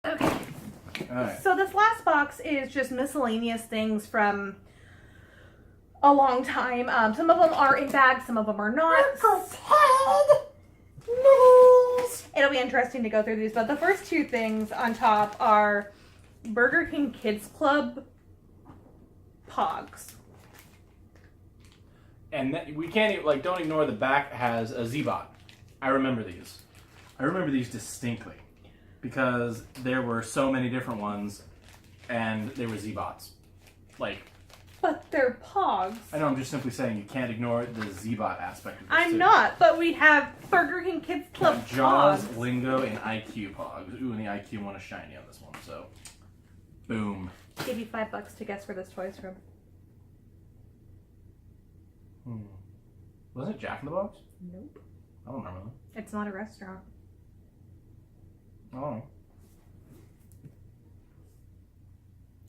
Okay. All right. So this last box is just miscellaneous things from a long time. Some of them are in bags, some of them are not. It'll be interesting to go through these, but the first two things on top are Burger King Kids Club Pogs. And we can't even, like, don't ignore the back has a Z-Bot. I remember these. I remember these distinctly because there were so many different ones and they were Z-Bots. Like, but they're Pogs. I know, I'm just simply saying you can't ignore the Z-Bot aspect of this. I'm not, but we have Burger King Kids Club Jaws, Pogs. Lingo, and IQ Pogs. Ooh, and the IQ one is shiny on this one, so boom. Give you $5 to guess where this toy's from. Wasn't it Jack in the Box? Nope. I don't remember that. It's not a restaurant. Oh.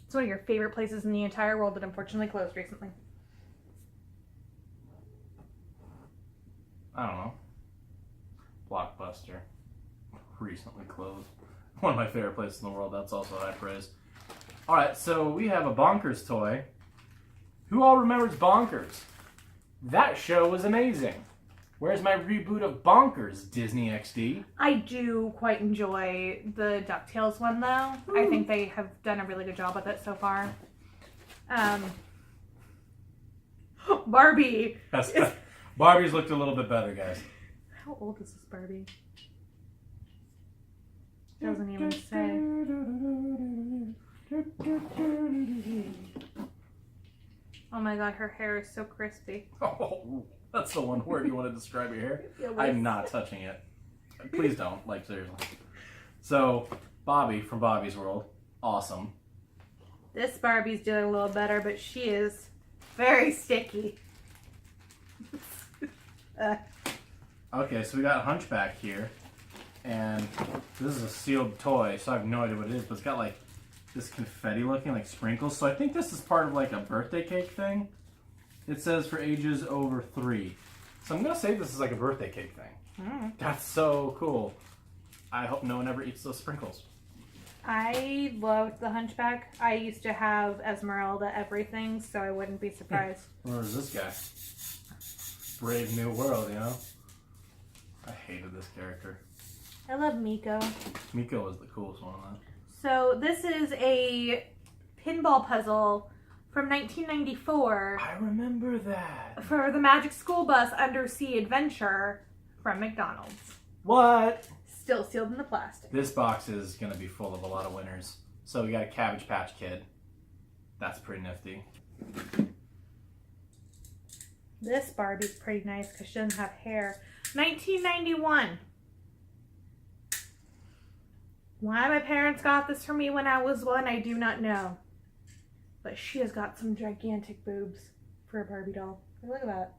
It's one of your favorite places in the entire world that unfortunately closed recently. I don't know. Blockbuster. Recently closed. One of my favorite places in the world. That's also high praise. Alright, so we have a Bonkers toy. Who all remembers Bonkers? That show was amazing. Where's my reboot of Bonkers, Disney XD? I do quite enjoy the DuckTales one, though. Ooh. I think they have done a really good job with it so far. Barbie. Barbie's looked a little bit better, guys. How old is this Barbie? Doesn't even say. Oh my god, her hair is so crispy. Oh, that's the one word you want to describe your hair? I'm not touching it. Please don't, like, seriously. So, Bobby from Bobby's World, awesome. This Barbie's doing a little better, but she is very sticky. Okay, so we got Hunchback here, and this is a sealed toy, so I have no idea what it is, but it's got, like, this confetti looking, like, sprinkles, so I think this is part of, like, a birthday cake thing. It says for ages over 3. So I'm going to say this is like a birthday cake thing. That's so cool. I hope no one ever eats those sprinkles. I loved the Hunchback. I used to have Esmeralda everything, so I wouldn't be surprised. Where is this guy? Brave New World, you know? I hated this character. I love Miko. Miko was the coolest one on that. So this is a pinball puzzle from 1994. I remember that. For the Magic School Bus Undersea Adventure from McDonald's. What? Still sealed in the plastic. This box is going to be full of a lot of winners. So we got a Cabbage Patch Kid. That's pretty nifty. This Barbie's pretty nice because she doesn't have hair. 1991. Why my parents got this for me when I was 1, I do not know. But she has got some gigantic boobs for a Barbie doll. Look at that.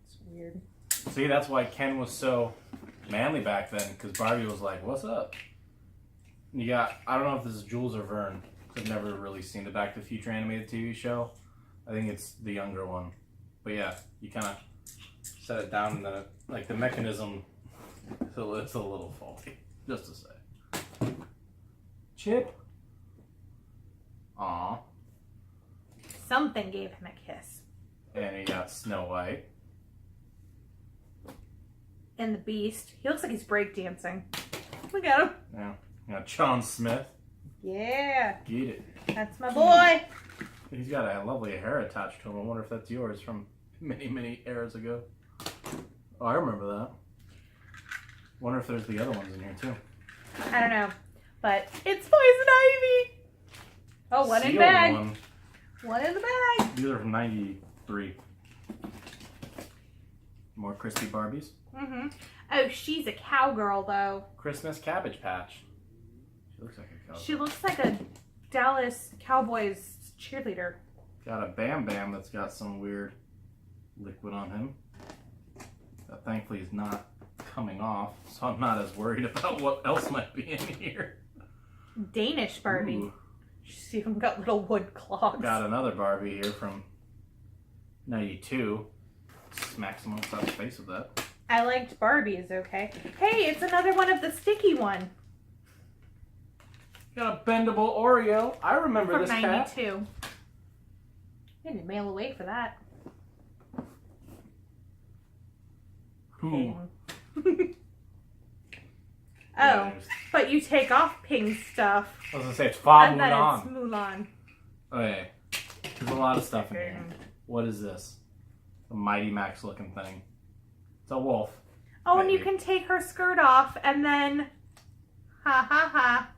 It's weird. See, that's why Ken was so manly back then, because Barbie was like, what's up? And you got, I don't know if this is Jules or Vern, because I've never really seen the Back to the Future animated TV show. I think it's the younger one. But yeah, you kind of set it down and then, like, the mechanism, it's a little faulty, just to say. Chip. Aw. Something gave him a kiss. And you got Snow White. And the Beast. He looks like he's breakdancing. Look at him. Yeah. You got John Smith. Yeah. Get it. That's my boy. He's got a lovely hair attached to him. I wonder if that's yours from many, many eras ago. Oh, I remember that. Wonder if there's the other ones in here too. I don't know. But it's Poison Ivy. Oh, one in the bag. One in the bag. These are from 93. More crispy Barbies. Mm-hmm. Oh, she's a cowgirl, though. Christmas Cabbage Patch. She looks like a cowgirl. She looks like a Dallas Cowboys cheerleader. Got a Bam Bam that's got some weird liquid on him. That thankfully is not coming off, so I'm not as worried about what else might be in here. Danish Barbie. Ooh. She's even got little wood claws. Got another Barbie here from 92. Smack someone across the face with that. I liked Barbie's, okay? Hey, it's another one of the sticky one. Got a bendable Oreo. I remember From this cat. 92. I didn't mail away for that. Ooh. Oh, but you take off Ping's stuff. I was gonna say it's Fa And then Mulan. it's Mulan. Okay. There's a lot of stuff in here. What is this? A Mighty Max looking thing. It's a wolf. Oh, and you Maybe. can take her skirt off and then... Ha ha ha.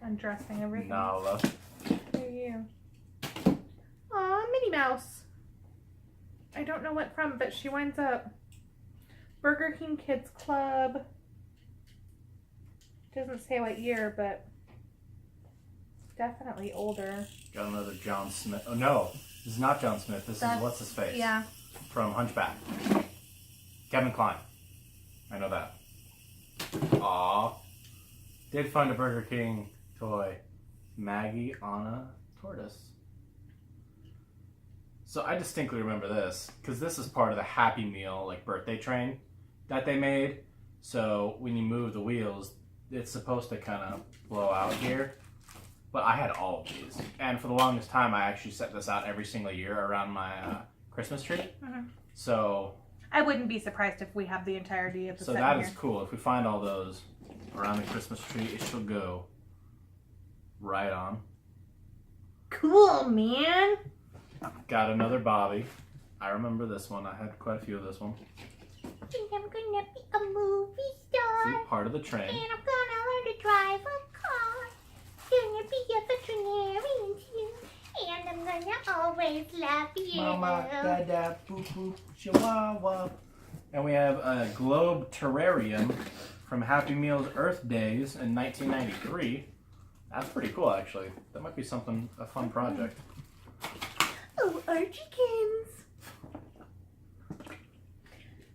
Undressing everything. Nala. For you. Aw, Minnie Mouse. I don't know what from, but she winds up Burger King Kids Club. Doesn't say what year, but definitely older. Got another John Smith. Oh no, this is not John Smith. This is what's his face? Yeah. From Hunchback. Kevin Kline. I know that. Aw. Did find a Burger King toy. Maggie on a tortoise. So I distinctly remember this because this is part of the Happy Meal like birthday train that they made. So when you move the wheels, it's supposed to kind of blow out here. But I had all of these, and for the longest time, I actually set this out every single year around my Christmas tree. Mm-hmm. So I wouldn't be surprised if we have the entirety of the so set that here. is cool. If we find all those around the Christmas tree, it shall go right on. Cool, man. Got another Bobby. I remember this one. I had quite a few of this one. I'm gonna be a movie star. See, part of the train. And I'm gonna learn to drive a car. Gonna be a veterinarian too. And I'm gonna always love you. Mama, dada, boop, boop, chihuahua. And we have a globe terrarium from Happy Meal's Earth Days in 1993. That's pretty cool, actually. That might be something, a fun project. Oh, Archiekins.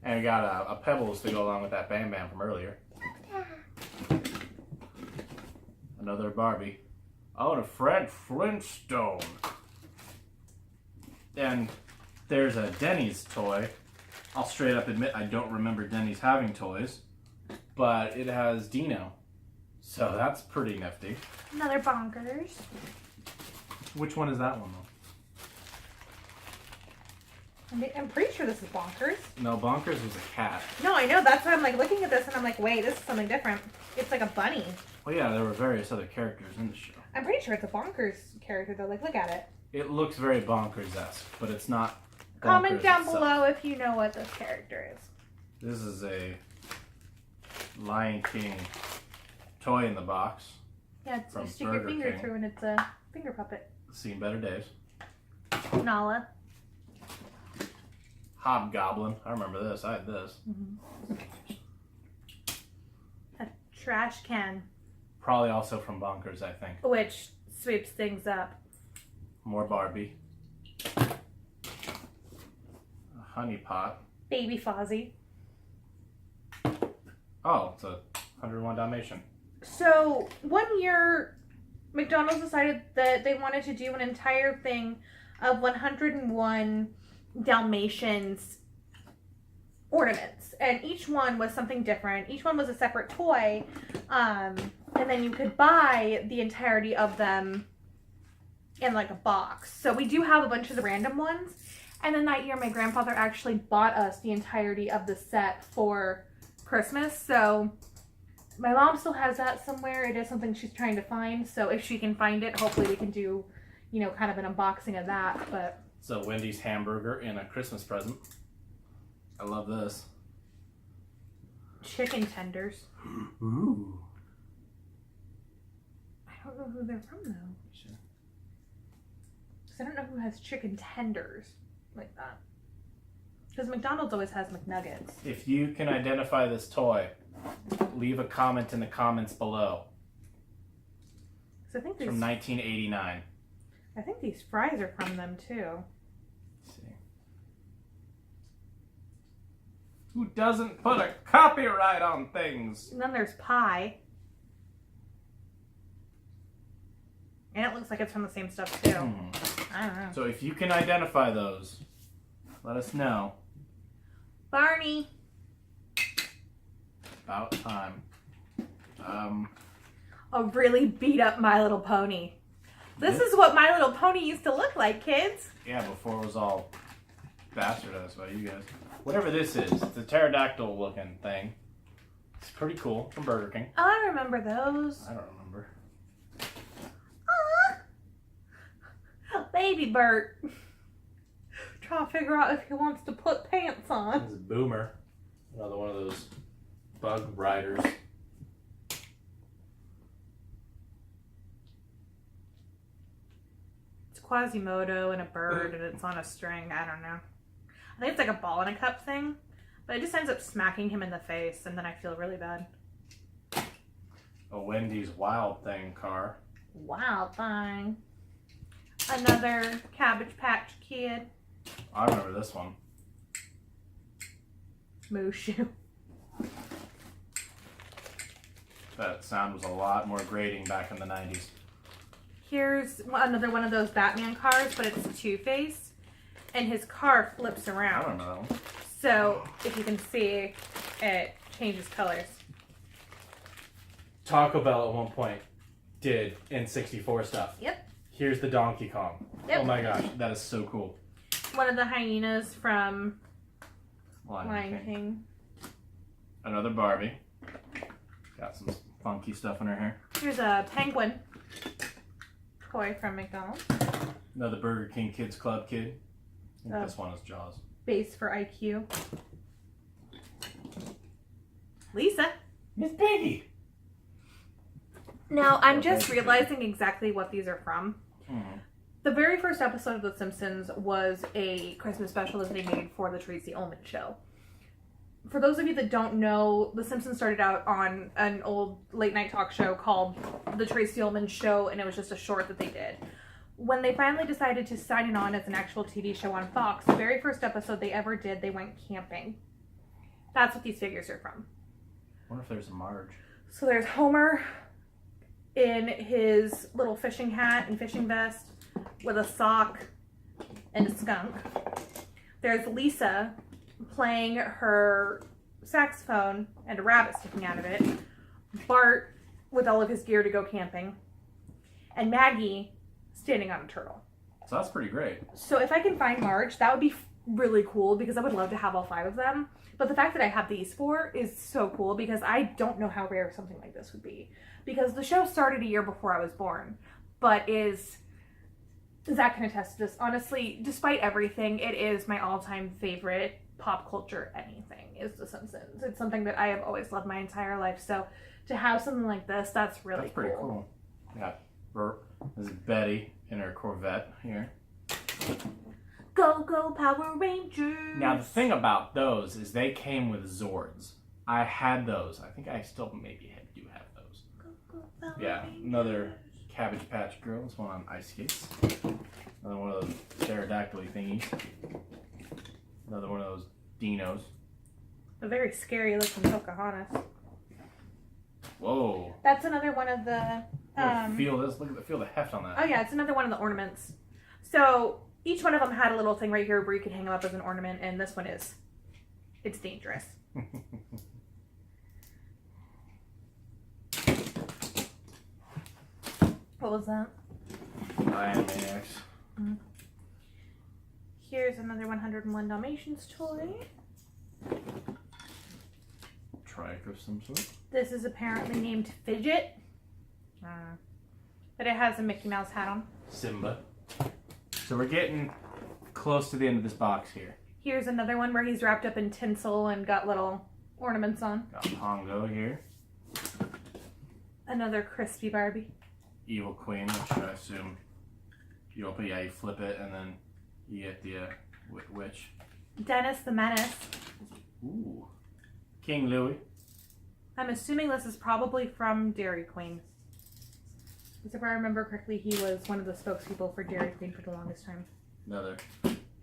And we got a Pebbles to go along with that Bam Bam from earlier. Another Barbie. Oh, and a Fred Flintstone. And there's a Denny's toy. I'll straight up admit I don't remember Denny's having toys. But it has Dino. So that's pretty nifty. Another Bonkers. Which one is that one, though? I'm pretty sure this is Bonkers. No, Bonkers was a cat. No, I know. That's why I'm like looking at this and I'm like, wait, this is something different. It's like a bunny. Well, yeah, there were various other characters in the show. I'm pretty sure it's a Bonkers character though. Like, look at it. It looks very Bonkers-esque, but it's not Bonkers Comment down itself. below if you know what this character is. This is a Lion King toy in the box. Yeah, it's, From you stick your Burger finger King. through and it's a finger puppet. Seen better days. Nala. Hobgoblin. I remember this. I had this. A trash can, Probably also from Bonkers, I think. which sweeps things up. More Barbie. A honey pot. Baby Fozzie. Oh, it's a 101 Dalmatian. So one year, McDonald's decided that they wanted to do an entire thing of 101 Dalmatians ornaments, and each one was something different. Each one was a separate toy, and then you could buy the entirety of them in like a box. So we do have a bunch of the random ones, and then that year my grandfather actually bought us the entirety of the set for Christmas. So my mom still has that somewhere. It is something she's trying to find, so if she can find it, hopefully we can do, you know, kind of an unboxing of that. But It's a Wendy's hamburger in a Christmas present. I love this. chicken tenders, Ooh. I don't know who they're from though, because I don't know who has chicken tenders like that. Because McDonald's always has McNuggets. If you can identify this toy, leave a comment in the comments below. So I think It's from 1989. I think these fries are from them too. Let's see. Who doesn't put a copyright on things? And then there's pie. And it looks like it's from the same stuff too. I don't know. So if you can identify those, let us know. Barney. About time. a really beat up My Little Pony. This is what My Little Pony used to look like, kids. Yeah, before it was all bastardized by you guys. Whatever this is, it's a pterodactyl looking thing. It's pretty cool, from Burger King. Oh, I remember those. I don't remember. Aww. Baby Bert. Trying to figure out if he wants to put pants on. This is Boomer. Another one of those bug riders. It's Quasimodo and a bird, and it's on a string. I don't know. I think it's like a ball in a cup thing, but it just ends up smacking him in the face, and then I feel really bad. A Wendy's Wild Thing car. Wild thing. Another Cabbage Patch Kid. I remember this one. Mushu. That sound was a lot more grating back in the 90s. Here's another one of those Batman cars, but it's Two-Face, and his car flips I around. remember that one. So, if you can see, it changes colors. Taco Bell at one point did N64 stuff. Yep. Here's the Donkey Kong. Yep. Oh my gosh, that is so cool. One of the hyenas from Lion Lion King. King. Another Barbie. Got some funky stuff in her hair. Here's a penguin toy from McDonald's. Another Burger King Kids Club kid. I think Oh. this one is Jaws. Base for IQ. Lisa. Miss Piggy! Now, I'm just Okay. realizing exactly what these are from. Mm. The very first episode of The Simpsons was a Christmas special that they made for the Tracy Ullman Show. For those of you that don't know, The Simpsons started out on an old late night talk show called The Tracy Ullman Show, and it was just a short that they did. When they finally decided to sign it on as an actual TV show on Fox, the very first episode they ever did, they went camping. That's what these figures are from. I wonder if there's a Marge. So there's Homer in his little fishing hat and fishing vest with a sock and a skunk. There's Lisa playing her saxophone and a rabbit sticking out of it. Bart with all of his gear to go camping. And Maggie standing on a turtle. So that's pretty great. So if I can find Marge, that would be really cool because I would love to have all 5 of them. But the fact that I have these 4 is so cool because I don't know how rare something like this would be. Because the show started a year before I was born. But Zach can attest to this. Honestly, despite everything, it is my all-time favorite pop culture anything is The Simpsons. It's something that I have always loved my entire life. So to have something like this, that's really That's pretty cool. Yeah. This is Betty in her Corvette here. Go, go, Power Rangers! Now the thing about those is they came with Zords. I had those. I think I still maybe do have those. Go, go, Power Yeah, Rangers. another Cabbage Patch Girl. This one on ice skates. Another one of those pterodactyl thingies. Another one of those dinos. A very scary looking Pocahontas. Whoa. That's another one of the... Feel this. Feel the heft on that. Oh yeah, it's another one of the ornaments. So each one of them had a little thing right here where you could hang them up as an ornament, and this one is. It's dangerous. What was that? Animaniacs. Here's another 101 Dalmatians toy. Trike of some sort. This is apparently named Fidget. But it has a Mickey Mouse hat on. Simba. So we're getting close to the end of this box here. Here's another one where he's wrapped up in tinsel and got little ornaments on. Got Pongo here. Another crispy Barbie. Evil Queen, which I assume you open, you flip it, and then you get the witch. Dennis the Menace. Ooh. King Louis. I'm assuming this is probably from Dairy Queen. Because if I remember correctly, he was one of the spokespeople for Dairy Queen for the longest time. Another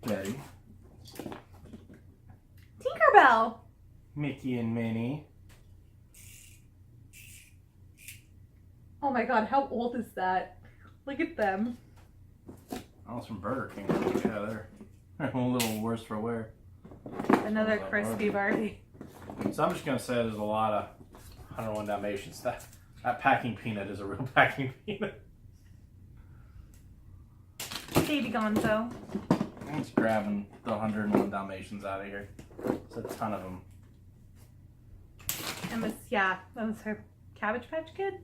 Betty. Tinkerbell! Mickey and Minnie. Oh my god, how old is that? Look at them. Oh, it's from Burger King. Yeah, they're a little worse for wear. Another Sounds like crispy Barbie. So I'm just going to say there's a lot of 101 Dalmatian stuff. That packing peanut is a real packing peanut. Baby Gonzo. I'm just grabbing the 101 Dalmatians out of here. There's a ton of them. And this, yeah, that was her Cabbage Patch Kid.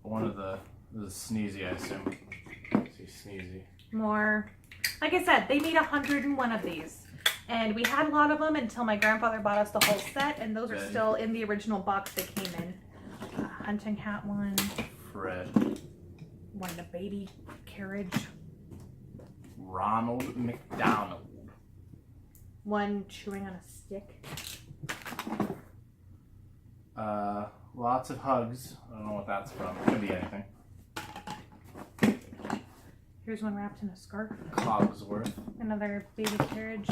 One of the this is Sneezy, I assume. Let's see, Sneezy. More, like I said, they made 101 of these. And we had a lot of them until my grandfather bought us the whole set, and those are Good. still in the original box they came in. Hunting hat one. Fred. One the baby carriage. Ronald McDonald. One chewing on a stick. Lots of hugs. I don't know what that's from. Could be anything. Here's one wrapped in a scarf. Cogsworth. Another baby carriage.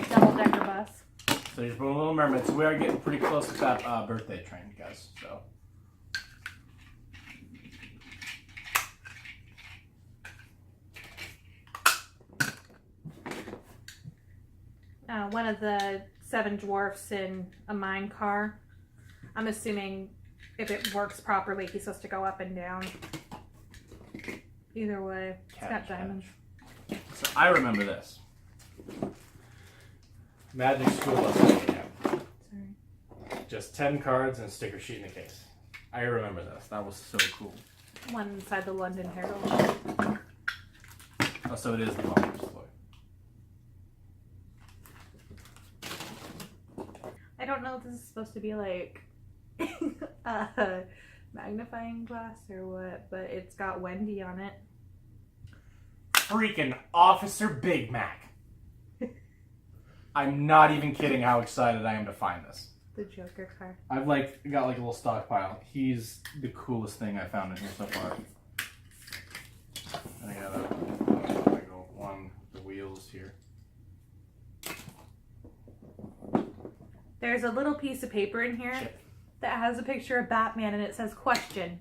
Double-decker bus. So here's Little Mermaid. So we are getting pretty close to that birthday train, guys. So. One of the 7 dwarfs in a mine car. I'm assuming if it works properly, he's supposed to go up and down. Either way, it's got diamonds. So I remember this. Magic School Bus that we had. Sorry. Just 10 cards and a sticker sheet in the case. I remember this. That was so cool. One inside the London Herald. Oh, so it is the Bumpers toy. I don't know if this is supposed to be like a magnifying glass or what, but it's got Wendy on it. Freaking Officer Big Mac. I'm not even kidding how excited I am to find this. The Joker car. I've got a little stockpile. He's the coolest thing I found in here so far. And I go on the wheels here. There's a little piece of paper in here Chip. that has a picture of Batman and it says, question,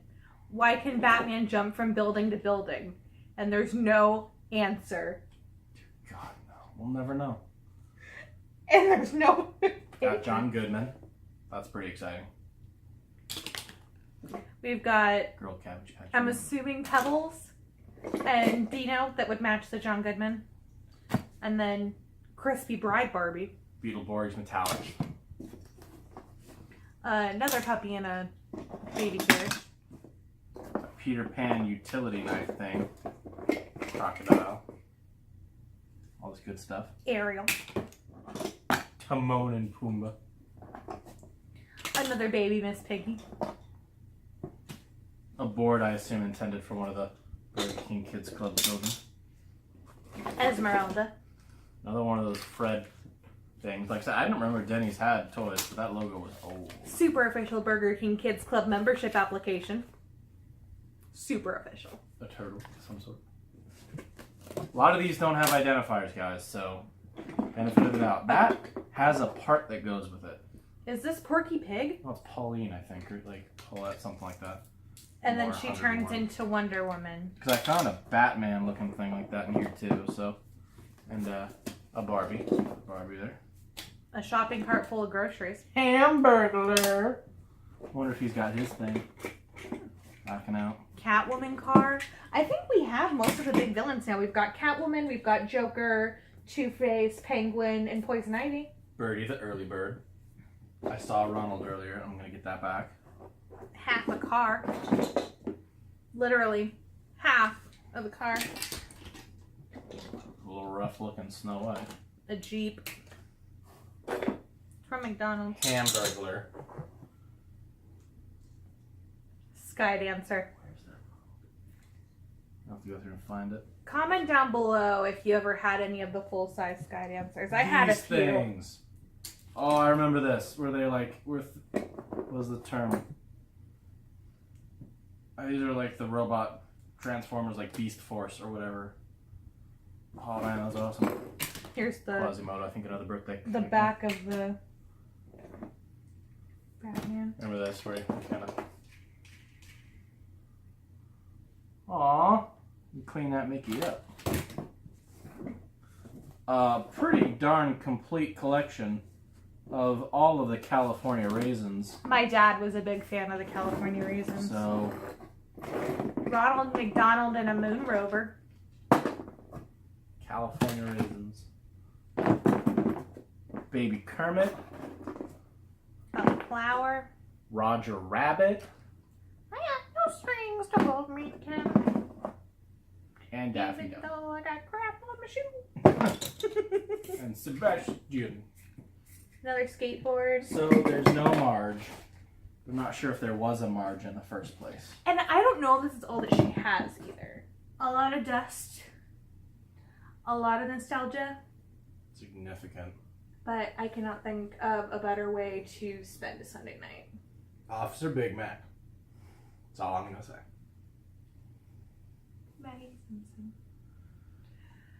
why can Batman jump from building to building? And there's no answer. God, no. We'll never know. And there's no Got John Goodman. That's pretty exciting. We've got, Girl Cabbage Patch. I'm assuming Pebbles and Dino that would match the John Goodman. And then Crispy Bride Barbie. Beetleborgs Metallic. Another puppy and a baby carriage. A Peter Pan utility knife thing. Crocodile. All this good stuff. Ariel. Timon and Pumbaa. Another baby Miss Piggy. A board, I assume, intended for one of the Burger King Kids Club children. Esmeralda. Another one of those Fred things. Like I said, I didn't remember Denny's had toys, but that logo was old. Super official Burger King Kids Club membership application. Super official. A turtle of some sort. A lot of these don't have identifiers, guys, so benefit of the doubt. That has a part that goes with it. Is this Porky Pig? Well, it's Pauline, I think, or like Paulette, something like that. And then Or she 101. turns into Wonder Woman. Because I found a Batman looking thing like that in here too, so. And a Barbie. Barbie there. A shopping cart full of groceries. Hamburglar! Wonder if he's got his thing. Backing out. Catwoman car. I think we have most of the big villains now. We've got Catwoman, we've got Joker, Two-Face, Penguin, and Poison Ivy. Birdie the early bird. I saw Ronald earlier. I'm gonna get that back. Half a car. Literally half of the car. A little rough looking Snow White. A Jeep. From McDonald's. Hamburglar. Sky Dancer. Where's that? I'll have to go through and find it. Comment down below if you ever had any of the full-size Sky Dancers. I had a These few. things. Oh, I remember this. Where they like, what was the term? These are like the robot Transformers, like Beast Force or whatever. Oh man, that was awesome. Here's the Quasimodo, I think another birthday. back of the Batman. Remember this where you kind of. Aw, you clean that Mickey up. Pretty darn complete collection of all of the California raisins. My dad was a big fan of the California raisins. So, Ronald McDonald and a moon rover. California raisins. Baby Kermit. A flower. Roger Rabbit. I got no strings to hold me down. And Daffy Even Duck. though I got crap on my shoe. And Sebastian. Another skateboard. So there's no Marge. I'm not sure if there was a Marge in the first place. And I don't know if this is all that she has either. A lot of dust. A lot of nostalgia. Significant. But I cannot think of a better way to spend a Sunday night. Officer Big Mac. That's all I'm gonna say. Maggie Simpson.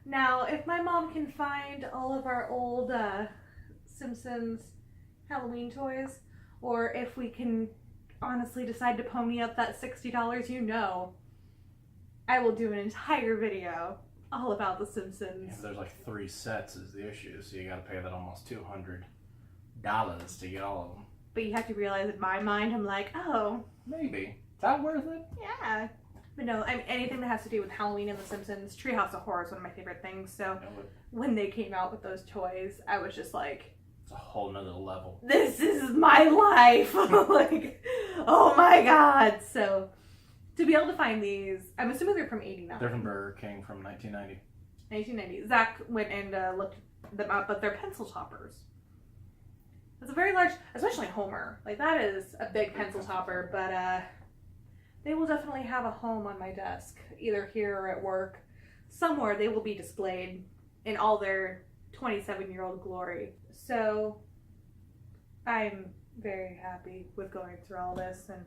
Now, if my mom can find all of our old Simpsons Halloween toys, or if we can honestly decide to pony up that $60, you know, I will do an entire video all about the Simpsons. Yeah, there's like 3 sets is the issue, so you gotta pay that almost $200 to get all of them. But you have to realize in my mind, I'm like, oh, Maybe. Is that worth it? yeah. But no, I mean, anything that has to do with Halloween and the Simpsons, Treehouse of Horror is one of my favorite things. So when they came out with those toys, I was just like, It's a whole nother level. this is my life. Like, oh my god. So to be able to find these, I'm assuming they're from 89. They're from Burger King from 1990. 1990. Zach went and looked them up, but they're pencil toppers. It's a very large, especially Homer. Like, that is a big pencil topper, but they will definitely have a home on my desk, either here or at work. Somewhere they will be displayed in all their 27-year-old glory. So I'm very happy with going through all this, and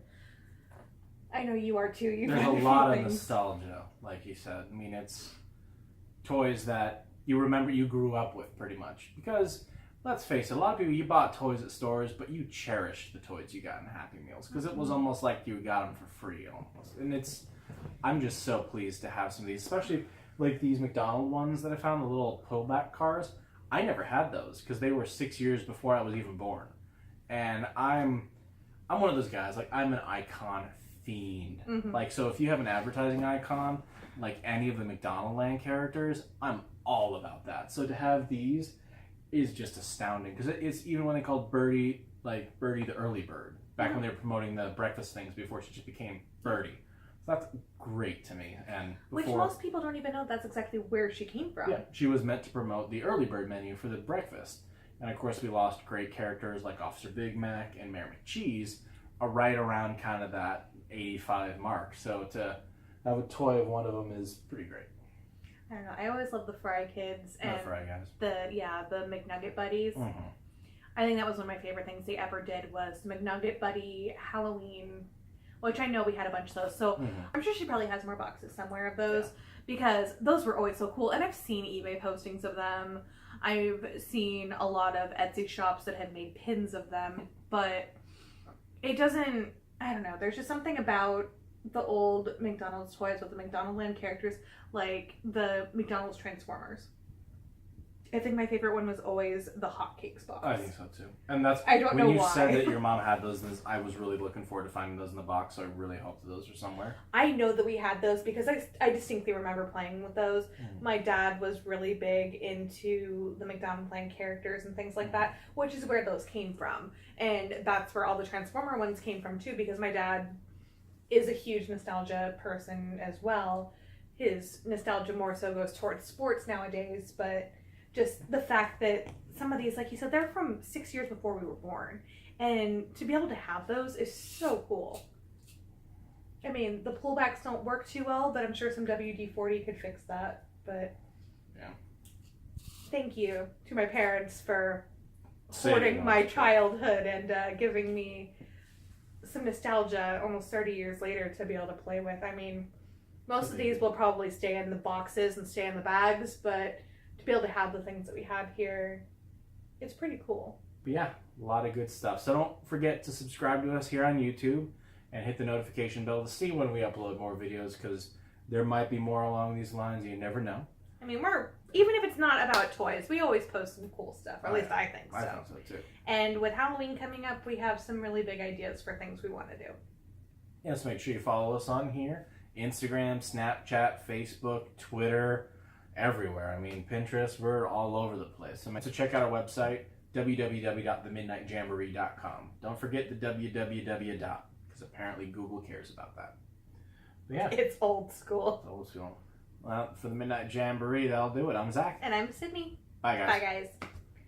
I know you are too. You There's a got your lot of feelings. nostalgia, like you said. I mean, it's toys that you remember you grew up with pretty much. Because, let's face it, a lot of people, you bought toys at stores, but you cherished the toys you got in Happy Meals. Because it was almost like you got them for free, almost. And I'm just so pleased to have some of these, especially like these McDonald's ones that I found, the little pullback cars. I never had those because they were 6 years before I was even born. And I'm one of those guys, like, I'm an icon fiend. Mhm. Like, so if you have an advertising icon, like any of the McDonald Land characters, I'm all about that. So to have these is just astounding, because it's even when they called Birdie, like Birdie the early bird, back when they were promoting the breakfast things before she just became Birdie. So that's great to me. And Which before, most people don't even know that's exactly where she came from. yeah, she was meant to promote the early bird menu for the breakfast. And of course we lost great characters like Officer Big Mac and Mayor McCheese are right around kind of that 85 mark. So to have a toy of one of them is pretty great. I don't know. I always love the Fry Kids and Not for I guys. the McNugget Buddies. Mm-hmm. I think that was one of my favorite things they ever did was McNugget Buddy Halloween, which I know we had a bunch of those. So I'm sure she probably has more boxes somewhere of those because those were always so cool. And I've seen eBay postings of them. I've seen a lot of Etsy shops that have made pins of them, but it doesn't, I don't know, there's just something about the old McDonald's toys with the McDonald Land characters, like the McDonald's Transformers. I think my favorite one was always the hotcakes box. I think so too. And that's I don't when know you why. said that your mom had those, I was really looking forward to finding those in the box, so I really hope that those are somewhere. I know that we had those because I distinctly remember playing with those. My dad was really big into the McDonald Land characters and things like that, which is where those came from. And that's where all the Transformer ones came from too, because my dad is a huge nostalgia person as well. His nostalgia more so goes towards sports nowadays, but just the fact that some of these, like you said, they're from 6 years before we were born. And to be able to have those is so cool. I mean, the pullbacks don't work too well, but I'm sure some WD-40 could fix that. But yeah, thank you to my parents for Saving hoarding my them. childhood and giving me some nostalgia almost 30 years later to be able to play with. I mean, most of these will probably stay in the boxes and stay in the bags, but to be able to have the things that we have here, it's pretty cool. But yeah, a lot of good stuff. So don't forget to subscribe to us here on YouTube and hit the notification bell to see when we upload more videos, because there might be more along these lines. You never know. I mean, we're Even if it's not about toys, we always post some cool stuff. Or at least I think so. I think so too. And with Halloween coming up, we have some really big ideas for things we want to do. Yeah, so make sure you follow us on here. Instagram, Snapchat, Facebook, Twitter, everywhere. I mean, Pinterest, we're all over the place. So check out our website, www.themidnightjamboree.com. Don't forget the www. Because apparently Google cares about that. But yeah. It's old school. It's old school. Well, for the Midnight Jamboree, that'll do it. I'm Zach. And I'm Sydney. Bye, guys. Bye, guys.